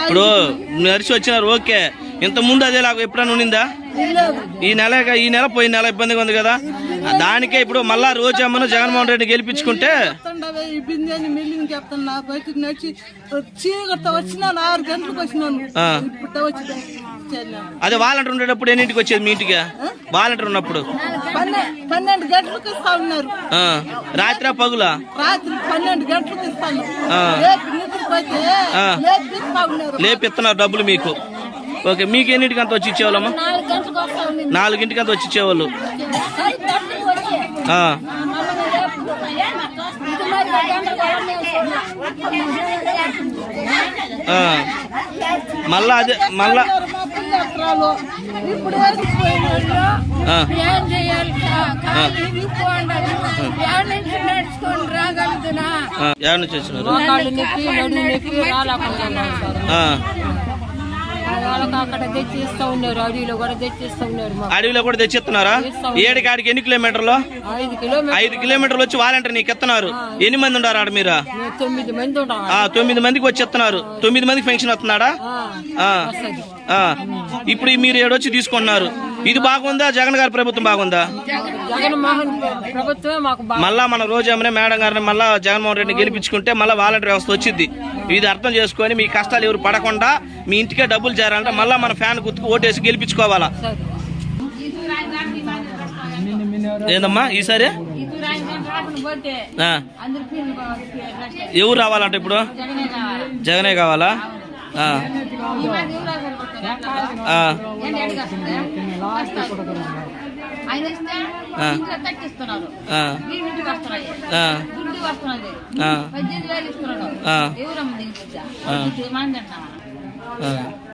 ఇప్పుడు నడిచి వచ్చినారు ఓకే, ఇంత ముందు అదే లాగా ఎప్పుడైనా ఉండిందా? ఈ నెల పోయిన నెల ఇబ్బందిగా ఉంది కదా, దానికే ఇప్పుడు మళ్ళా రోజమ్మను జగన్మోహన్ రెడ్డి గెలిపించుకుంటే అదే వాలంటీర్ ఉండేటప్పుడు ఎన్నింటికి వచ్చేది మీ ఇంటికి? వాలంటీర్ ఉన్నప్పుడు 12 గంటలకు ఇస్తా ఉన్నారు. రాత్రి పగులా? రాత్రి 12 గంటలకు ఇస్తాను. లేపిస్తున్నారు డబ్బులు మీకు. ఓకే, మీకు ఎన్నింటికి అంత వచ్చి ఇచ్చేవాళ్ళమ్మా? 4 అంత వచ్చి ఇచ్చేవాళ్ళు. మళ్ళా అదే మళ్ళా ఎవరి నుంచి వచ్చినారు? అడవిలో కూడా తెచ్చిస్తున్నారా? ఏడికాడికి ఎన్ని కిలోమీటర్లు? 5 కిలోమీటర్లు వచ్చి వాలంటీర్ నీకు ఎత్తున్నారు. ఎన్ని మంది ఉన్నారు ఆడ? మీరు 9 మందికి వచ్చి ఎత్తున్నారు. 9 మందికి పెన్షన్ వస్తున్నాడా? ఇప్పుడు మీరు ఏడొచ్చి తీసుకుంటున్నారు. ఇది బాగుందా? జగన్ గారి ప్రభుత్వం బాగుందా? మళ్ళా మన రోజమ్మనే మేడం గారిని మళ్ళా జగన్మోహన్ రెడ్డిని గెలిపించుకుంటే మళ్ళీ వాలంటీర్ వ్యవస్థ వచ్చింది. ఇది అర్థం చేసుకొని మీ కష్టాలు ఎవరు పడకుండా మీ ఇంటికే డబ్బులు చేరాలంటే మళ్ళా మన ఫ్యాన్ గుర్తుకు ఓటేసి గెలిపించుకోవాలా. ఏందమ్మా ఈసారి ఎవరు రావాలంటే ఇప్పుడు జగనే కావాలా?